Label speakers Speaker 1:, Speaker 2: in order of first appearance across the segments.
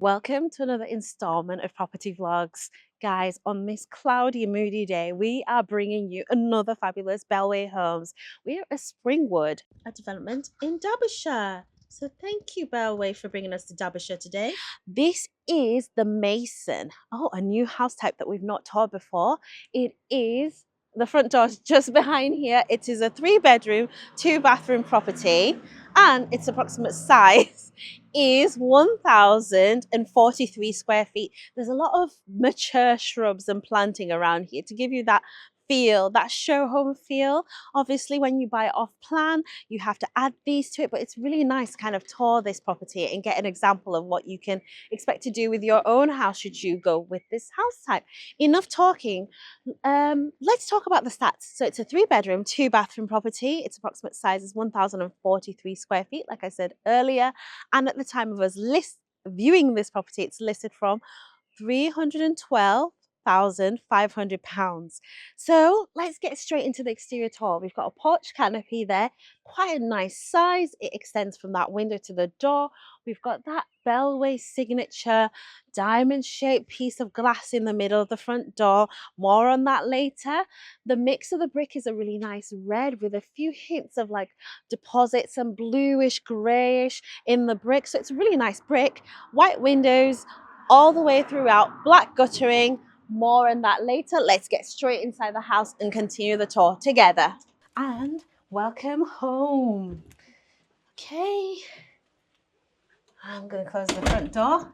Speaker 1: Welcome to another installment of Property Vlogs. Guys, on this cloudy and moody day, we are bringing you another fabulous Bellway Homes. We are at Springwood, a development in Derbyshire. So thank you, Bellway, for bringing us to Derbyshire today. This is the Mason. Oh, a new house type that we've not toured before. It is the front door just behind here. It is a 3-bedroom, 2-bathroom property, and its approximate size is 1,043 square feet. There's a lot of mature shrubs and planting around here to give you that feel, that show home feel. Obviously, when you buy it off plan, you have to add these to it, but it's really nice to kind of tour this property and get an example of what you can expect to do with your own house should you go with this house type. Enough talking. Let's talk about the stats. So it's a 3-bedroom, 2-bathroom property. Its approximate size is 1,043 square feet, like I said earlier. And at the time of us viewing this property, it's listed from £312,500. So let's get straight into the exterior tour. We've got a porch canopy there, quite a nice size. It extends from that window to the door. We've got that Bellway signature diamond-shaped piece of glass in the middle of the front door. More on that later. The mix of the brick is a really nice red with a few hints of like deposits and bluish grayish in the brick. So it's a really nice brick. White windows all the way throughout, black guttering. More on that later. Let's get straight inside the house and continue the tour together. And welcome home. Okay, I'm going to close the front door.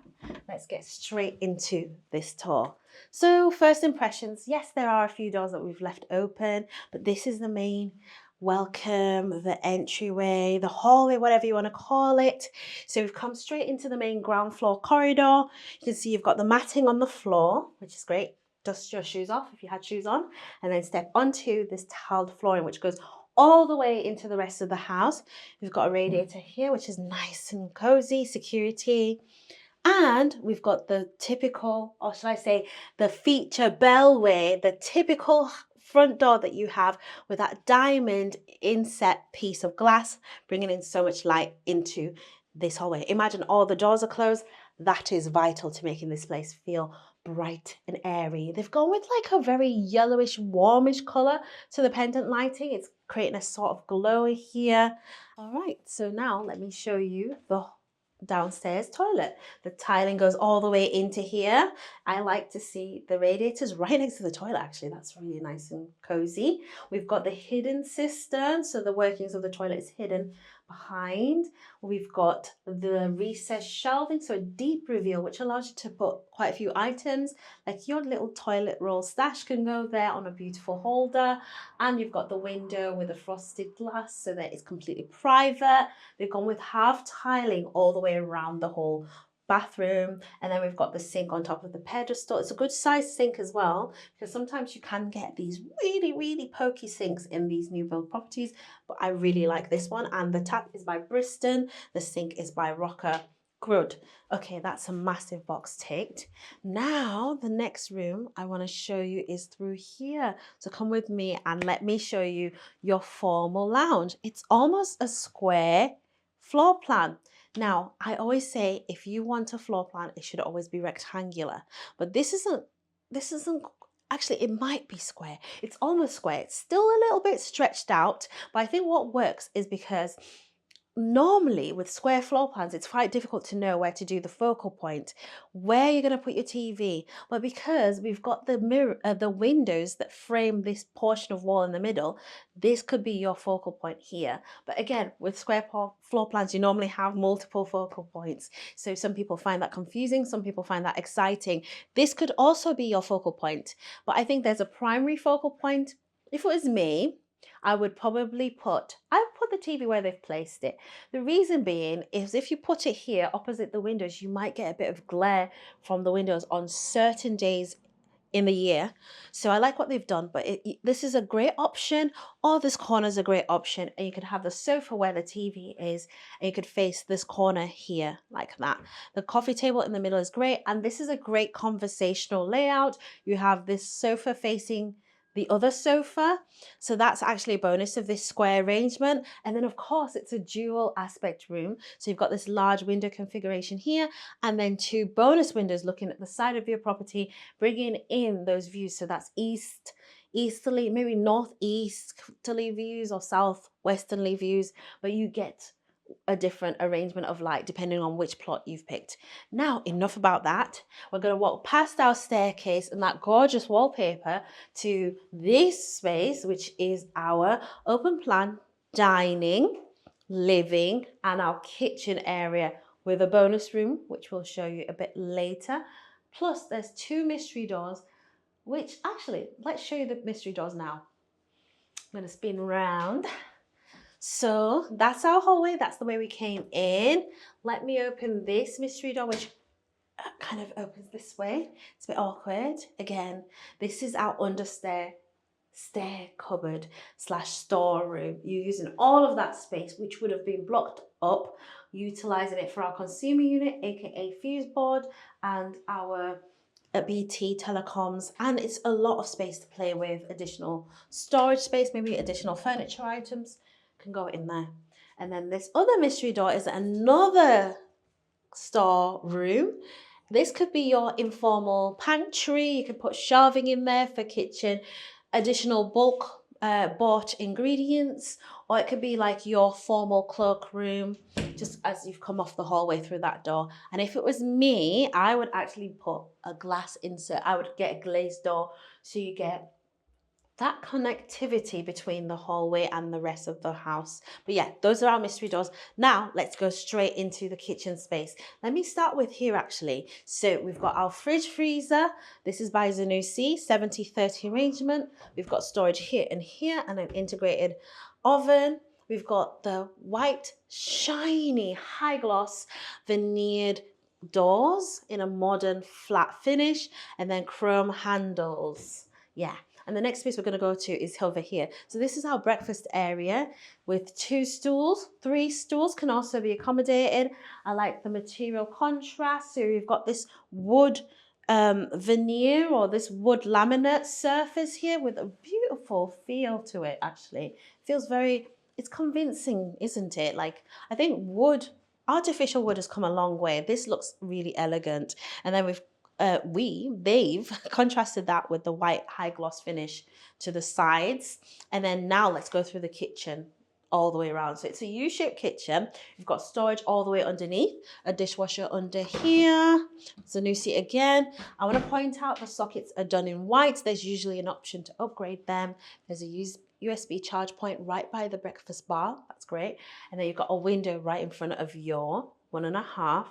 Speaker 1: Let's get straight into this tour. So first impressions, yes, there are a few doors that we've left open, but this is the main welcome, the entryway, the hallway, whatever you want to call it. So we've come straight into the main ground floor corridor. You can see you've got the matting on the floor, which is great. Dust your shoes off if you had shoes on, and then step onto this tiled flooring, which goes all the way into the rest of the house. We've got a radiator here, which is nice and cozy, security. And we've got the typical, or should I say, the feature Bellway, the typical front door that you have with that diamond inset piece of glass, bringing in so much light into this hallway. Imagine all the doors are closed. That is vital to making this place feel bright and airy. They've gone with like a very yellowish, warmish color to the pendant lighting. It's creating a sort of glow here. All right, so now let me show you the downstairs toilet. The tiling goes all the way into here. I like to see the radiators right next to the toilet, actually. That's really nice and cozy. We've got the hidden cistern, so the workings of the toilet is hidden behind. We've got the recessed shelving, so a deep reveal, which allows you to put quite a few items, like your little toilet roll stash can go there on a beautiful holder. And you've got the window with a frosted glass so that it's completely private. They've gone with half tiling all the way around the whole bathroom, and then we've got the sink on top of the pedestal. It's a good sized sink as well, because sometimes you can get these really pokey sinks in these new build properties, but I really like this one. And the tap is by Bristol, the sink is by Rocker. Good. Okay, that's a massive box ticked. Now the next room I want to show you is through here, so come with me and let me show you your formal lounge. It's almost a square floor plan. Now, I always say if you want a floor plan, it should always be rectangular. But this isn't actually, it might be square. It's almost square. It's still a little bit stretched out, but I think what works is because normally with square floor plans, it's quite difficult to know where to do the focal point, where you're going to put your TV. But because we've got the mirror, the windows that frame this portion of wall in the middle, this could be your focal point here. But again, with square floor plans, you normally have multiple focal points. So some people find that confusing, some people find that exciting. This could also be your focal point, but I think there's a primary focal point. If it was me, I would probably put the TV where they've placed it. The reason being is if you put it here opposite the windows, you might get a bit of glare from the windows on certain days in the year. So I like what they've done, but this is a great option, or this corner is a great option, and you could have the sofa where the TV is, and you could face this corner here like that. The coffee table in the middle is great, and this is a great conversational layout. You have this sofa facing the other sofa. So that's actually a bonus of this square arrangement. And then of course it's a dual aspect room. So you've got this large window configuration here, and then two bonus windows looking at the side of your property, bringing in those views. So that's easterly, maybe northeasterly views or southwesterly views, but you get a different arrangement of light depending on which plot you've picked. Now, enough about that. We're going to walk past our staircase and that gorgeous wallpaper to this space, which is our open plan dining, living, and our kitchen area with a bonus room, which we'll show you a bit later. Plus, there's two mystery doors, which actually, let's show you the mystery doors now. I'm going to spin around. So that's our hallway. That's the way we came in. Let me open this mystery door, which kind of opens this way. It's a bit awkward. Again, this is our stair cupboard slash storeroom. You're using all of that space, which would have been blocked up, utilizing it for our consumer unit, aka fuse board, and our BT telecoms. And it's a lot of space to play with. Additional storage space, maybe additional furniture items can go in there. And then this other mystery door is another store room. This could be your informal pantry. You can put shelving in there for kitchen, additional bulk bought ingredients, or it could be like your formal cloakroom, just as you've come off the hallway through that door. And if it was me, I would actually put a glass insert. I would get a glazed door so you get that connectivity between the hallway and the rest of the house. But yeah, those are our mystery doors. Now let's go straight into the kitchen space. Let me start with here actually. So we've got our fridge freezer. This is by Zanussi, 70-30 arrangement. We've got storage here and here and an integrated oven. We've got the white, shiny, high gloss veneered doors in a modern flat finish, and then chrome handles. Yeah. And the next space we're going to go to is over here. So this is our breakfast area with 2 stools. 3 stools can also be accommodated. I like the material contrast. So we've got this wood veneer or this wood laminate surface here with a beautiful feel to it, actually. It feels very, it's convincing, isn't it? Like, I think wood, artificial wood has come a long way. This looks really elegant. And then they've contrasted that with the white high gloss finish to the sides. And then now let's go through the kitchen all the way around. So it's a U-shaped kitchen. You've got storage all the way underneath, a dishwasher under here. Zanussi again. I want to point out the sockets are done in white. There's usually an option to upgrade them. There's a USB charge point right by the breakfast bar. That's great. And then you've got a window right in front of your 1.5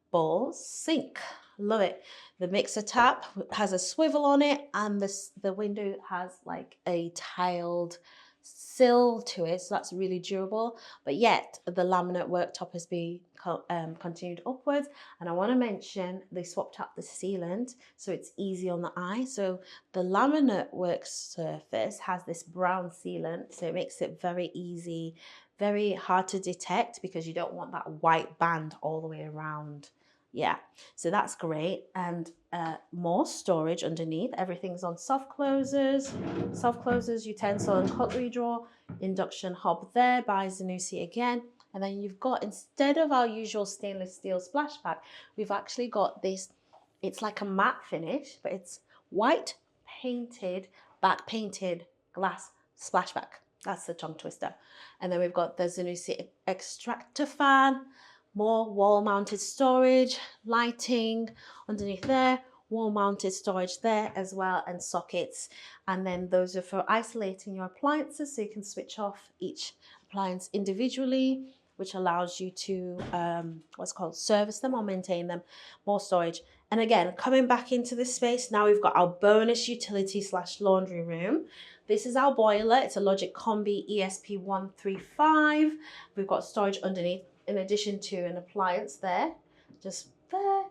Speaker 1: bowl sink. Love it. The mixer tap has a swivel on it, and the window has like a tiled sill to it, so that's really durable. But yet the laminate worktop has been continued upwards. And I want to mention they swapped out the sealant so it's easy on the eye. So the laminate work surface has this brown sealant, so it makes it very easy, very hard to detect because you don't want that white band all the way around. Yeah, so that's great. And more storage underneath. Everything's on soft closers, utensil and cutlery drawer, induction hob there by Zanussi again. And then you've got, instead of our usual stainless steel splashback, we've actually got this, it's like a matte finish, but it's white painted, back painted glass splashback. That's the tongue twister. And then we've got the Zanussi extractor fan, more wall-mounted storage, lighting underneath there, wall-mounted storage there as well, and sockets. And then those are for isolating your appliances, so you can switch off each appliance individually, which allows you to service them or maintain them. More storage. And again, coming back into this space, now we've got our bonus utility slash laundry room. This is our boiler. It's a Logic Combi ESP135. We've got storage underneath, in addition to an appliance there, just there.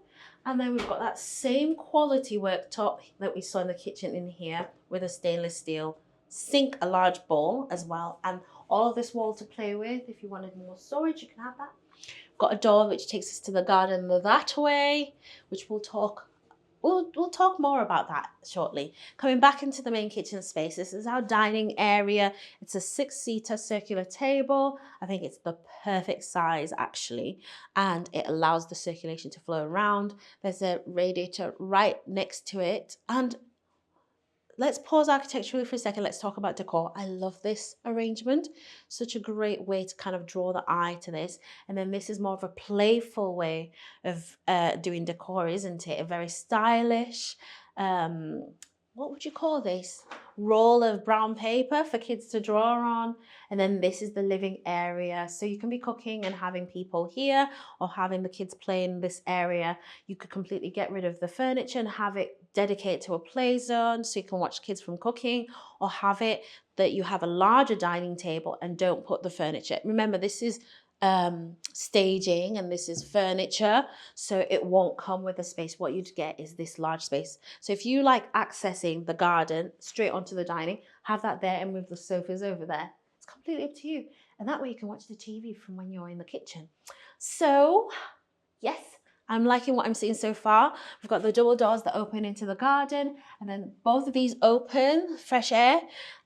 Speaker 1: And then we've got that same quality worktop that we saw in the kitchen in here with a stainless steel sink, a large bowl as well, and all of this wall to play with. If you wanted more storage, you can have that. We've got a door which takes us to the garden that way, which we'll talk we'll talk more about that shortly. Coming back into the main kitchen space, this is our dining area. It's a 6-seater circular table. I think it's the perfect size actually, and it allows the circulation to flow around. There's a radiator right next to it, and let's pause architecturally for a second. Let's talk about decor. I love this arrangement. Such a great way to kind of draw the eye to this. And then this is more of a playful way of doing decor, isn't it? A very stylish, what would you call this? Roll of brown paper for kids to draw on. And then this is the living area. So you can be cooking and having people here or having the kids play in this area. You could completely get rid of the furniture and have it dedicated to a play zone so you can watch kids from cooking, or have it that you have a larger dining table and don't put the furniture. Remember, this is staging and this is furniture, so it won't come with a space. What you'd get is this large space. So if you like accessing the garden straight onto the dining, have that there and move the sofas over there. It's completely up to you. And that way you can watch the TV from when you're in the kitchen. So yes, I'm liking what I'm seeing so far. We've got the double doors that open into the garden, and then both of these open, fresh air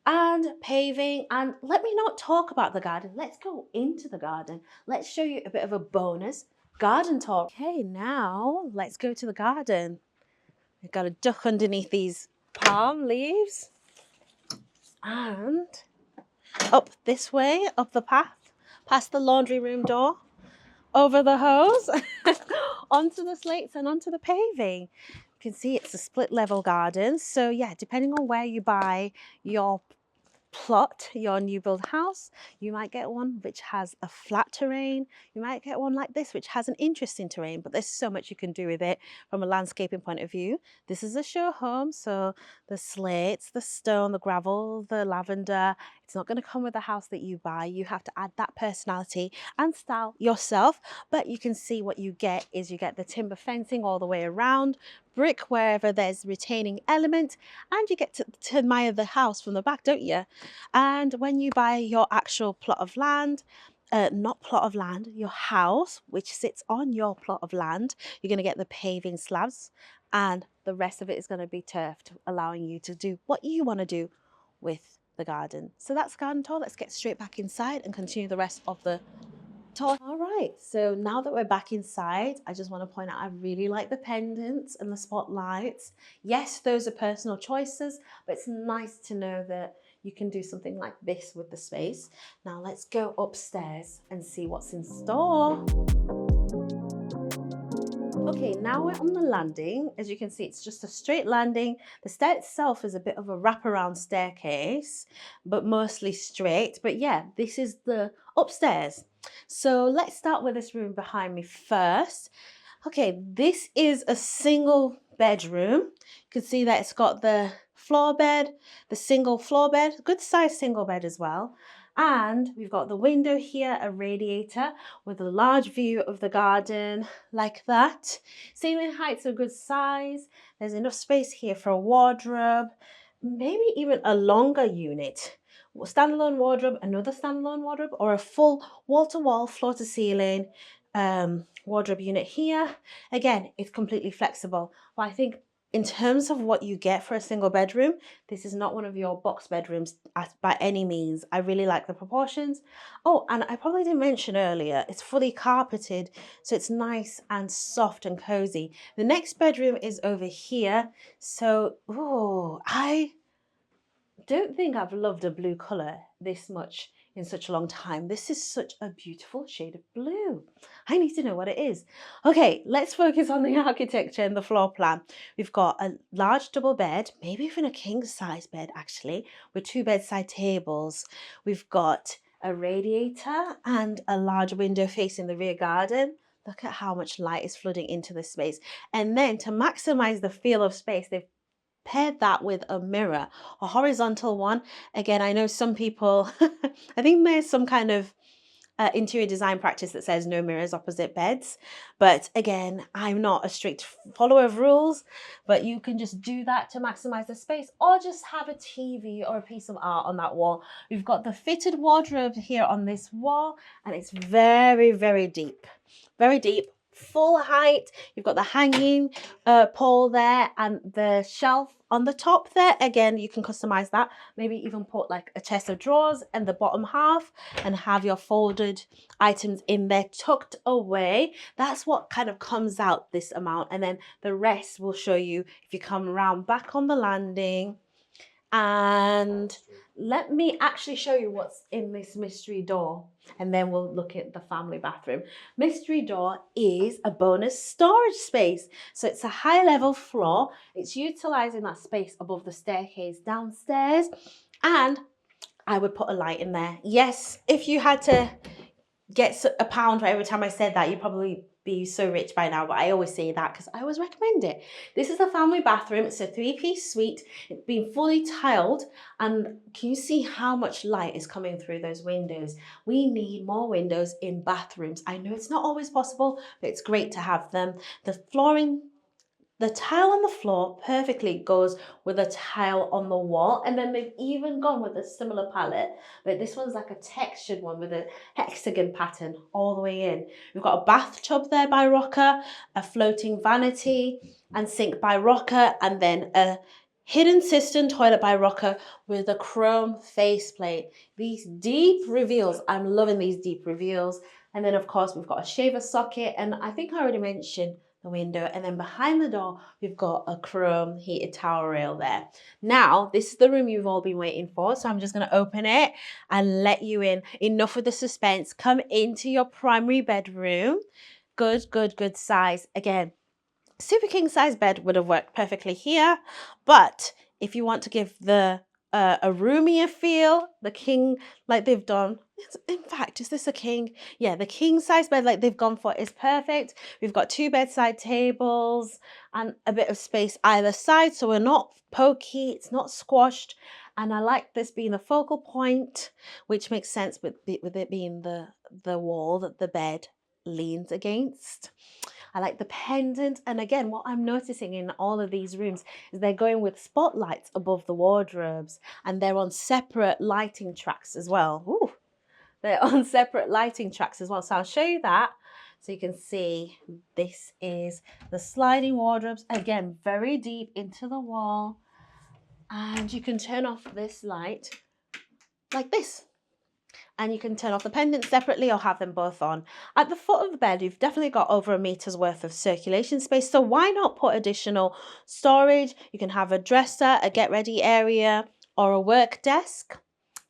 Speaker 1: and paving. And let me not talk about the garden. Let's go into the garden. Let's show you a bit of a bonus garden tour. Okay, now let's go to the garden. We've got a duck underneath these palm leaves. And up this way, up the path, past the laundry room door, over the hose, onto the slates and onto the paving. You can see it's a split level garden. So yeah, depending on where you buy your plot, your new build house, you might get one which has a flat terrain. You might get one like this which has an interesting terrain, but there's so much you can do with it from a landscaping point of view. This is a show home, so the slates, the stone, the gravel, the lavender, it's not going to come with the house that you buy. You have to add that personality and style yourself, but you can see what you get is you get the timber fencing all the way around, brick wherever there's retaining element, and you get to admire the house from the back, don't you? And when you buy your actual plot of land, not plot of land, your house, which sits on your plot of land, you're going to get the paving slabs, and the rest of it is going to be turfed, allowing you to do what you want to do with the garden. So that's garden tour. Let's get straight back inside and continue the rest of the tour. All right, so now that we're back inside, I just want to point out I really like the pendants and the spotlights. Yes, those are personal choices, but it's nice to know that you can do something like this with the space. Now let's go upstairs and see what's in store. Okay, now we're on the landing. As you can see, it's just a straight landing. The stair itself is a bit of a wraparound staircase, but mostly straight. But yeah, this is the upstairs. So let's start with this room behind me first. Okay, this is a single bedroom. You can see that it's got the floor bed, the single floor bed, good size single bed as well. And we've got the window here, a radiator with a large view of the garden like that. Ceiling heights are good size. There's enough space here for a wardrobe, maybe even a longer unit. Standalone wardrobe, another standalone wardrobe, or a full wall-to-wall, floor-to-ceiling wardrobe unit here. Again, it's completely flexible, but I think in terms of what you get for a single bedroom, this is not one of your box bedrooms by any means. I really like the proportions. Oh, and I probably didn't mention earlier, it's fully carpeted, so it's nice and soft and cozy. The next bedroom is over here. So, oh, I don't think I've loved a blue colour this much in such a long time. This is such a beautiful shade of blue. I need to know what it is. Okay, let's focus on the architecture and the floor plan. We've got a large double bed, maybe even a king size bed actually, with 2 bedside tables. We've got a radiator and a large window facing the rear garden. Look at how much light is flooding into this space. And then to maximize the feel of space, they've paired that with a mirror, a horizontal one. Again, I know some people, I think there's some kind of interior design practice that says no mirrors opposite beds. But again, I'm not a strict follower of rules, but you can just do that to maximize the space, or just have a TV or a piece of art on that wall. We've got the fitted wardrobe here on this wall, and it's very, very deep. Very deep. full height. You've got the hanging pole there and the shelf on the top there. Again, you can customize that. Maybe even put like a chest of drawers in the bottom half and have your folded items in there tucked away. That's what kind of comes out this amount. And then the rest will show you if you come around back on the landing. And let me actually show you what's in this mystery door, and then we'll look at the family bathroom. Mystery door is a bonus storage space. So it's a high level floor. It's utilizing that space above the staircase downstairs. And I would put a light in there. Yes, if you had to get a pound for every time I said that, you'd probably be so rich by now, but I always say that because I always recommend it. This is a family bathroom. It's a 3-piece suite. It's been fully tiled, and can you see how much light is coming through those windows? We need more windows in bathrooms. I know it's not always possible, but it's great to have them. The flooring, the tile on the floor perfectly goes with a tile on the wall, and then they've even gone with a similar palette, but this one's like a textured one with a hexagon pattern all the way in. We've got a bathtub there by Rocker, a floating vanity and sink by Rocker, and then a hidden cistern toilet by Rocker with a chrome faceplate. These deep reveals, I'm loving these deep reveals. And then of course we've got a shaver socket, and I think I already mentioned the window, and then behind the door we've got a chrome heated towel rail there. Now this is the room you've all been waiting for, so I'm just going to open it and let you in. Enough with the suspense. Come into your primary bedroom. Good size. Again, super king size bed would have worked perfectly here, but if you want to give the a roomier feel, the king, like they've done, in fact, is this a king? Yeah, the king size bed like they've gone for is perfect. We've got 2 bedside tables and a bit of space either side, so we're not pokey, it's not squashed. And I like this being the focal point, which makes sense with it being the wall that the bed leans against. I like the pendant. And again, what I'm noticing in all of these rooms is they're going with spotlights above the wardrobes, and they're on separate lighting tracks as well. Ooh, they're on separate lighting tracks as well. So I'll show you that so you can see this is the sliding wardrobes. Again, very deep into the wall. And you can turn off this light like this. And you can turn off the pendants separately or have them both on. At the foot of the bed, you've definitely got over a meter's worth of circulation space. So why not put additional storage? You can have a dresser, a get ready area, or a work desk.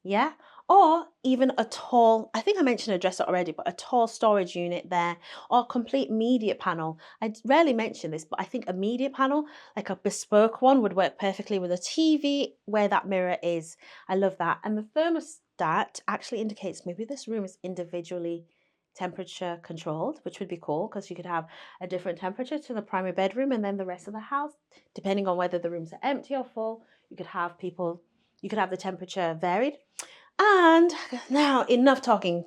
Speaker 1: Yeah. Or even a tall, I think I mentioned a dresser already, but a tall storage unit there, or a complete media panel. I rarely mention this, but I think a media panel, like a bespoke one, would work perfectly with a TV where that mirror is. I love that. And the thermostat actually indicates maybe this room is individually temperature controlled, which would be cool because you could have a different temperature to the primary bedroom, and then the rest of the house, depending on whether the rooms are empty or full, you could have the temperature varied. And now enough talking.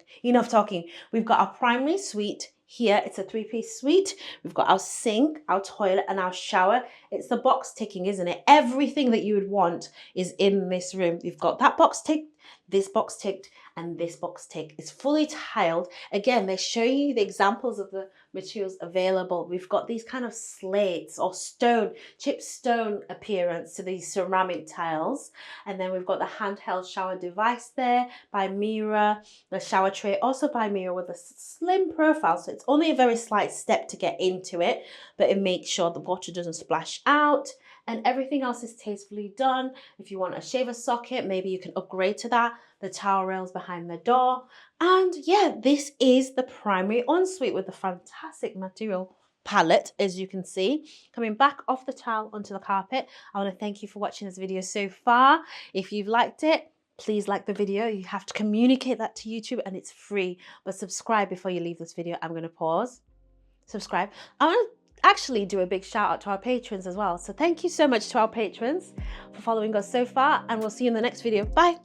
Speaker 1: We've got our primary suite here. It's a 3-piece suite. We've got our sink, our toilet, and our shower. It's the box ticking, isn't it? Everything that you would want is in this room. You've got that box ticked, this box ticked, and this box ticked. It's fully tiled. Again, they show you the examples of the materials available. We've got these kind of slates or chipped stone appearance to these ceramic tiles. And then we've got the handheld shower device there by Mira, the shower tray also by Mira with a slim profile. So it's only a very slight step to get into it, but it makes sure the water doesn't splash out. And everything else is tastefully done. If you want a shaver socket, maybe you can upgrade to that. The towel rails behind the door. And yeah, this is the primary ensuite with the fantastic material palette, as you can see. Coming back off the towel onto the carpet. I want to thank you for watching this video so far. If you've liked it, please like the video. You have to communicate that to YouTube, and it's free. But subscribe before you leave this video. I'm going to pause. Subscribe. I want to actually do a big shout out to our patrons as well. So thank you so much to our patrons for following us so far, and we'll see you in the next video. Bye.